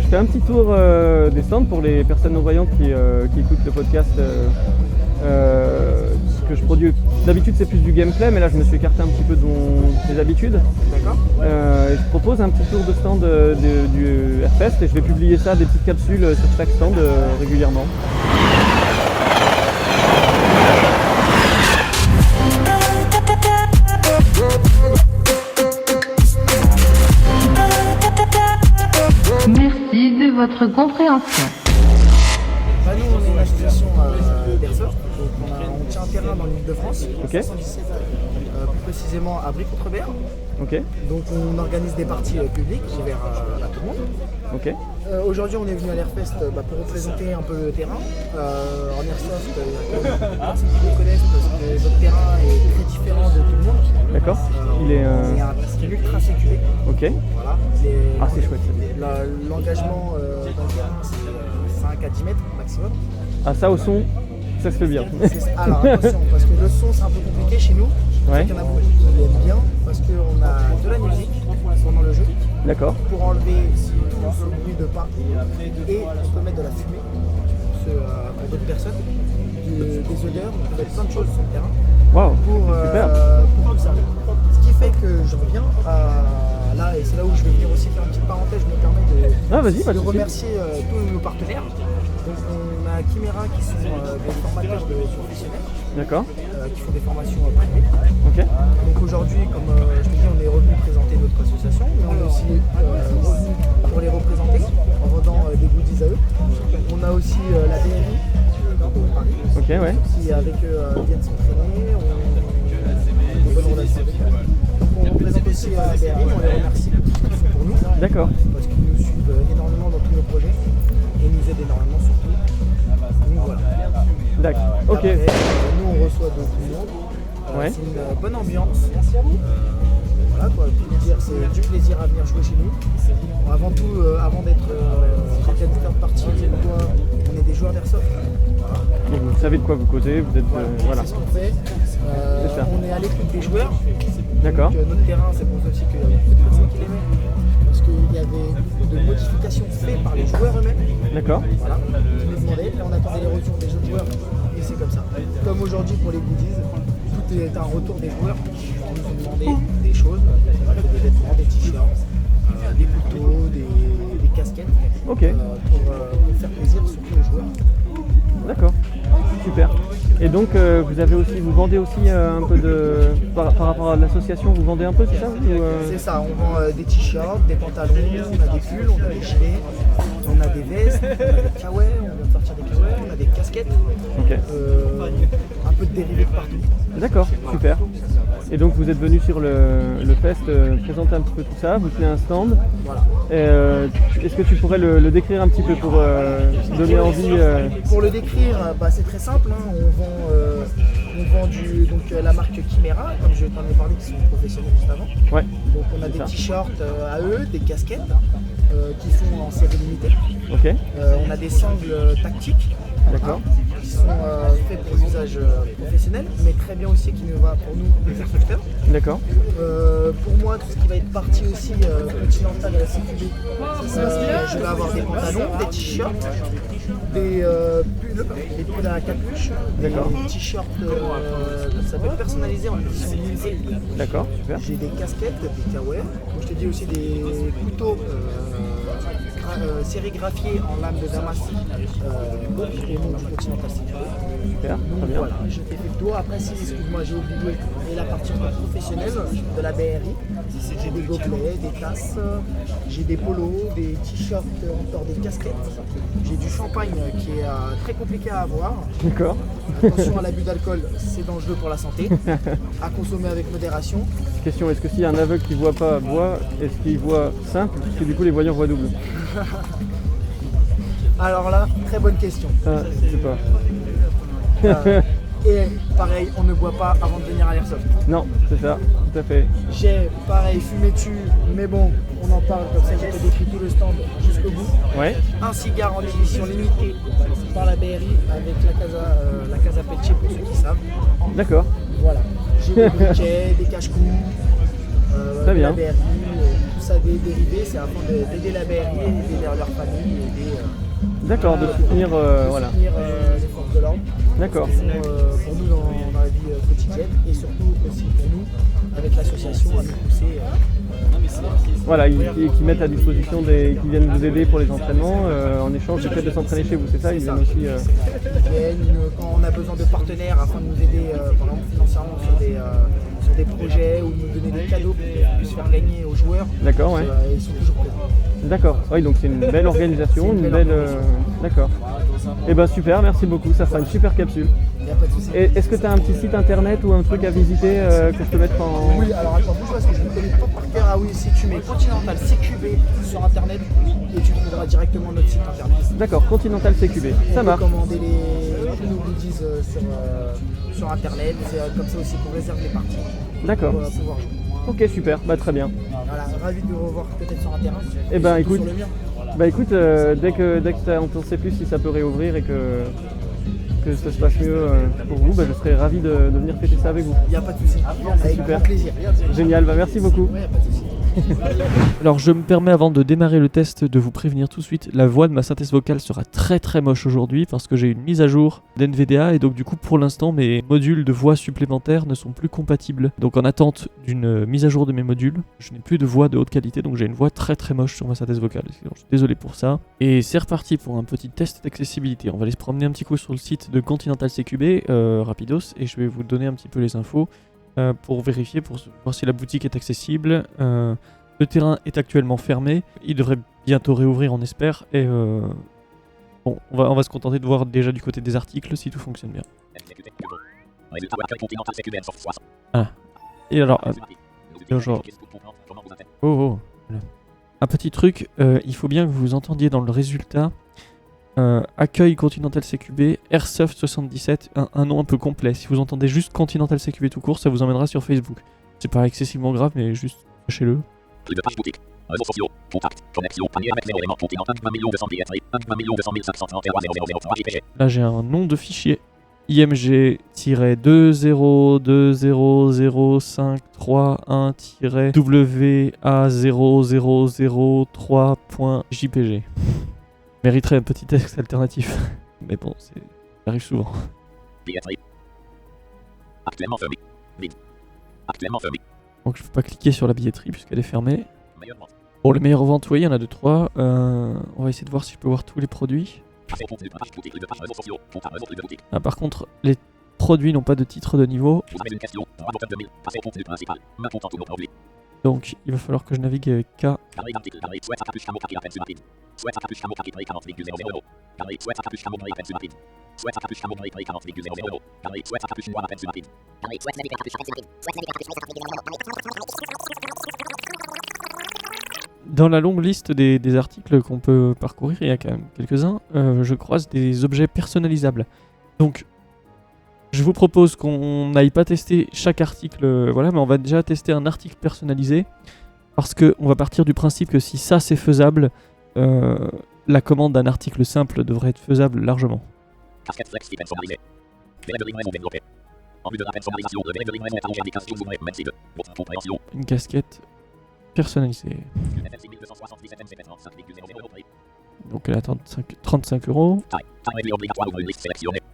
je fais un petit tour des stands pour les personnes non-voyantes qui écoutent le podcast que je produis. D'habitude c'est plus du gameplay, mais là je me suis écarté un petit peu de mes habitudes. D'accord. Et je propose un petit tour de stand du Airfest et je vais publier ça, des petites capsules sur chaque stand régulièrement. Merci de votre compréhension. Bah, nous, on est une association d'airsoft, donc on tient un terrain dans l'île de France, Ok. 117, plus précisément à Brie-Contrebert. Ok, Donc on organise des parties publiques ouvertes à tout le monde. ok, Aujourd'hui, on est venu à l'Airfest pour représenter un peu le terrain. En airsoft, il y a personne qui nous connaissent parce que notre terrain est très différent de tout le monde. d'accord. Il est. C'est un ultra sécurité. Ok. Voilà. Ah, c'est chouette ça. L'engagement dans le terrain, c'est 5 à 10 mètres maximum. Ah, ça au son, ça se fait bien. Alors attention, parce que le son c'est un peu compliqué chez nous. Ouais. Il y en a beaucoup qui aiment bien parce qu'on a de la musique pendant le jeu D'accord. pour enlever tout ce bruit de pas et on peut mettre de la fumée pour d'autres personnes, des odeurs, on peut mettre plein de choses sur le terrain Waouh. pour tout ça. Ce qui fait que je reviens là et c'est là où je vais venir aussi faire une petite parenthèse, je me permets Pas de de souci. remercier tous nos partenaires. Donc on a Chimera qui sont des formateurs de professionnels. D'accord. Qui font des formations privées. Ok. Donc aujourd'hui, comme je te dis, on est revenu présenter notre association, mais on est aussi revenu pour les représenter en vendant des goodies à eux. On a aussi la BRI de Paris, Ok, ouais. qui avec eux viennent s'entraîner, on a une bonne relation avec eux. Donc on représente aussi la BRI, on les remercie pour tout ce qu'ils font pour nous, D'accord. parce qu'ils nous suivent énormément dans tous nos projets et nous aident énormément surtout. Donc voilà. D'accord. Ok. Après, nous on reçoit de tout le monde. Ouais. C'est une bonne ambiance. Voilà quoi, pour dire c'est du plaisir à venir jouer chez nous. Avant tout, avant d'être organisateur de partie, on est des joueurs d'airsoft. Donc, vous savez de quoi vous causez, vous êtes. Voilà. C'est ce qu'on fait. C'est ça. On est à l'écoute des joueurs. D'accord. Donc, notre terrain, c'est pour ça aussi qu'il y a beaucoup de personnes qui l'aimaient. Parce qu'il y avait beaucoup de modifications faites par les joueurs eux-mêmes. D'accord. Voilà, qui nous demandaient, puis on attendait les retours des autres joueurs, et c'est comme ça. Comme aujourd'hui pour les goodies, tout est un retour des joueurs qui nous ont demandé des choses, des vêtements, des t-shirts, des couteaux, des casquettes, Ok. pour faire plaisir surtout aux joueurs. D'accord. Super. Et donc vous vendez aussi un peu de. Par rapport à l'association, vous vendez un peu, c'est ça C'est ça, on vend des t-shirts, des pantalons, on a des pulls, on a des gilets, on a des vestes, on a des kawaii, on vient de sortir des kawaii, on a des casquettes, Ok. un peu de dérivés de partout. D'accord, super. Et donc vous êtes venu sur le fest présenter un petit peu tout ça, vous tenez un stand. Voilà. Est-ce que tu pourrais le décrire un petit peu pour donner envie Pour le décrire, c'est très simple, hein. On vend la marque Chimera, comme je t'en ai parlé, qui sont professionnels juste avant. Ouais, Donc on a C'est des ça. t-shirts à eux, des casquettes qui sont en série limitée. ok, On a des sangles tactiques. d'accord. Qui sont faits pour l'usage professionnel, mais très bien aussi qui nous va pour nous, les airsofters. D'accord, Pour moi, tout ce qui va être partie aussi continentale de la CQB, je vais avoir des pantalons, des t-shirts, des pulls à capuche, D'accord. des t-shirts, ça peut être personnalisé en édition limitée. d'accord, super. J'ai des casquettes, des kawaii, comme je te dis aussi des couteaux sérigraphiés en lame de Damas au nom du Continental CQB. Super, très Donc bien. voilà, je t'ai fait le tour. Après, si, excuse-moi, j'ai oublié, et la partie professionnelle de la BRI, j'ai des gobelets, des tasses, j'ai des polos, des t-shirts, encore des casquettes. J'ai du champagne qui est très compliqué à avoir. D'accord. Attention à l'abus d'alcool, c'est dangereux pour la santé. À consommer avec modération. Question, est-ce que s'il y a un aveugle qui voit pas boit, est-ce qu'il voit simple? Parce que du coup les voyants voient double. Alors là, très bonne question. Ah, je sais pas. Et pareil, on ne boit pas avant de venir à l'airsoft. Non, c'est ça, tout à fait. J'ai pareil fumé dessus, mais bon, on en parle comme ça, j'ai décrit tout le stand jusqu'au bout. Ouais, Un cigare en édition limitée par la BRI avec la Casa Pecce pour ceux qui savent. d'accord. Voilà, j'ai des briquets, des cache-coups, Très bien. la BRI, tout ça dérivé, c'est afin d'aider la BRI, d'aider leur famille, et aider D'accord, de soutenir, voilà. les forces de l'ordre. D'accord. Pour nous dans la vie quotidienne et surtout aussi pour nous avec l'association à nous pousser. Voilà, qui mettent à disposition qui viennent vous aider pour les entraînements en échange du fait de s'entraîner chez vous, c'est ça? Ils viennent aussi. Quand on a besoin de partenaires afin de nous aider par exemple financièrement sur des projets ou nous donner des cadeaux pour qu'on puisse faire gagner aux joueurs. D'accord, ouais. Ils sont toujours présents. D'accord, oui, donc c'est une belle organisation, une belle. D'accord. Eh ben super, merci beaucoup, ça fera une super capsule. Il n'y a pas de souci. Est-ce que tu as un petit site internet ou un truc à visiter que je peux mettre en. Oui, alors attends, bouge parce que je ne connais pas par cœur. Ah oui, si tu mets Continental CQB sur internet et tu trouveras directement notre site internet. D'accord, Continental CQB, ça marche. On peut commander nos goodies sur internet, c'est comme ça aussi qu'on réserve les parties. D'accord. Pour pouvoir jouer. Ok, super, bah très bien. Voilà, ravi de vous revoir peut-être sur un terrain. Eh ben écoute, sur le mien. dès que on sait plus si ça peut réouvrir et que ça se passe mieux pour vous, je serais ravi de venir fêter ça avec vous. Il n'y a pas de souci. Avec Super. grand plaisir. Génial, merci beaucoup. Ouais, y a pas de souci. Alors je me permets avant de démarrer le test de vous prévenir tout de suite, la voix de ma synthèse vocale sera très très moche aujourd'hui parce que j'ai une mise à jour d'NVDA et donc du coup pour l'instant mes modules de voix supplémentaires ne sont plus compatibles. Donc en attente d'une mise à jour de mes modules, je n'ai plus de voix de haute qualité donc j'ai une voix très très moche sur ma synthèse vocale. Donc, je suis désolé pour ça. Et c'est reparti pour un petit test d'accessibilité. On va aller se promener un petit coup sur le site de Continental CQB, rapidos, et je vais vous donner un petit peu les infos. Pour vérifier, pour voir si la boutique est accessible. Le terrain est actuellement fermé, il devrait bientôt réouvrir on espère, et bon, on va se contenter de voir déjà du côté des articles si tout fonctionne bien. Ah, et alors, genre... Oh, voilà. Un petit truc, il faut bien que vous entendiez dans le résultat accueil Continental CQB, Airsoft 77, un nom un peu complet. Si vous entendez juste Continental CQB tout court, ça vous emmènera sur Facebook. C'est pas excessivement grave, mais juste sachez-le. Plus de page boutique. Réseaux sociaux. Contact. Connexion. Panier avec 0 éléments. Continent 1 200 billetterie. 1 200 533 003 JPG. Là j'ai un nom de fichier. IMG-0200531-WA0003.jpg. Mériterait un petit texte alternatif. Mais bon, ça arrive souvent. Billetterie. Actuellement fermé. Vide. Actuellement fermé. Donc je peux pas cliquer sur la billetterie puisqu'elle est fermée. Meilleure vente. Bon, les meilleures ventes, oui, il y en a 2-3. On va essayer de voir si je peux voir tous les produits. Ah, par contre, les produits n'ont pas de titre de niveau. Vous avez une question. Droit d'auteur 2000. Passez au contenu principal. Maintenant tous nos produits. Donc il va falloir que je navigue avec K. Carré d'article. Carré. Souhaite à capuche camo kaki à peine rapide. Souhaite à capuche camo kaki prix 40,00 €. Carré. Souhaite à capuche camo gris à peine rapide. Souhaite à capuche camo gris prix 40,00 €. Carré. Souhaite à capuche noire à peine rapide. Carré. Souhaite naviguer à capuche à peine rapide. Souhaite naviguer à capuche Dans la longue liste des articles qu'on peut parcourir, il y a quand même quelques-uns, je croise des objets personnalisables. Donc, je vous propose qu'on n'aille pas tester chaque article, voilà, mais on va déjà tester un article personnalisé, parce qu'on va partir du principe que si ça c'est faisable, la commande d'un article simple devrait être faisable largement. Casquette flex qui personnalisée. Delivery raison développé. En vue de la personnalisation, le delivery raison est allongé indication ouvrez, même site. Votre compréhension. Une casquette personnalisée. Donc elle a 35 €.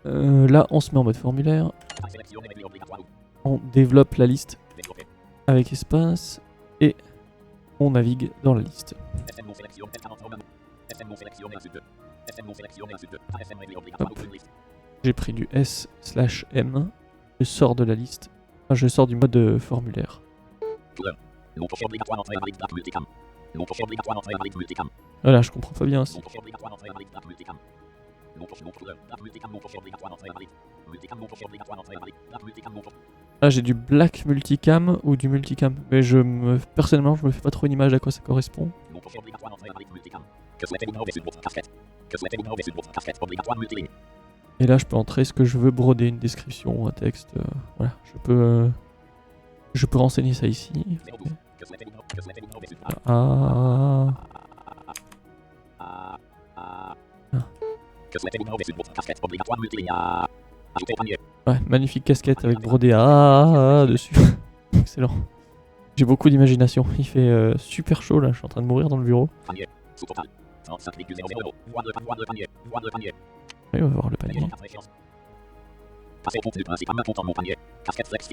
Là, on se met en mode formulaire. On développe la liste avec espace et on navigue dans la liste. Hop. J'ai pris du S/M. Je sors de la liste. Enfin, je sors du mode formulaire. Voilà, je comprends pas bien. Là, j'ai du black multicam ou du multicam. Mais personnellement, je me fais pas trop une image à quoi ça correspond. Et là, je peux entrer ce que je veux, broder une description, un texte. Voilà, je peux renseigner ça ici. Ah. Ouais, magnifique casquette avec brodé dessus. Excellent. J'ai beaucoup d'imagination. Il fait super chaud là, je suis en train de mourir dans le bureau. Panier. Sous-total. 35,00 €. Voie de panier. Voie de panier. Oui, on va voir le panier. Passer au compte du principe à main compte en mon panier. Casquette flex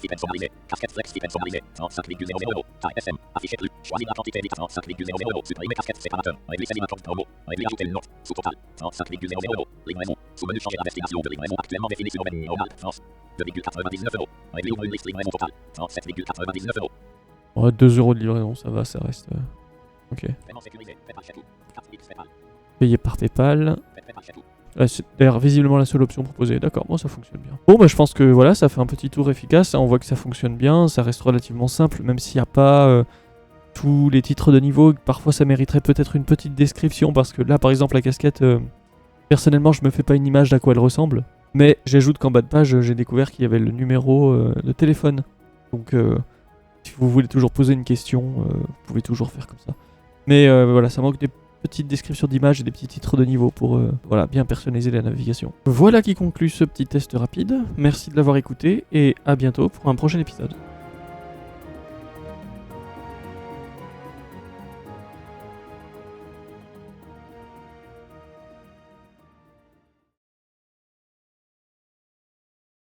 personnalisée. Casquette flex personnalisée. 35,00 €. Taille SM. Affiché plus. Choisis la quantité d'état. 35,00 €. Supprimer casquette séparateur. Régler saisir un compte promo. Régler ajouter une note. Sous-total. 35,00 €. Livraison. Sous-menu changer la destination de livraison actuellement définie sur domaine normal. France. 2,99 €. Régler ouvre une liste livraison totale. 37,99 €. Ouais, 2 € de livraison, ça va, ça reste. Ok. Paiement sécurisé. PayPal chez tout. 4x PayPal. Payé par PayPal. PayPal chez tout. C'est d'ailleurs visiblement la seule option proposée. D'accord, bon, ça fonctionne bien. Bon, bah, je pense que voilà, ça fait un petit tour efficace. On voit que ça fonctionne bien. Ça reste relativement simple, même s'il n'y a pas tous les titres de niveau. Parfois, ça mériterait peut-être une petite description parce que là, par exemple, la casquette, personnellement, je me fais pas une image d'à quoi elle ressemble. Mais j'ajoute qu'en bas de page, j'ai découvert qu'il y avait le numéro de téléphone. Donc, si vous voulez toujours poser une question, vous pouvez toujours faire comme ça. Mais voilà, ça manque des petites descriptions d'images et des petits titres de niveau pour voilà, bien personnaliser la navigation. Voilà qui conclut ce petit test rapide. Merci de l'avoir écouté et à bientôt pour un prochain épisode.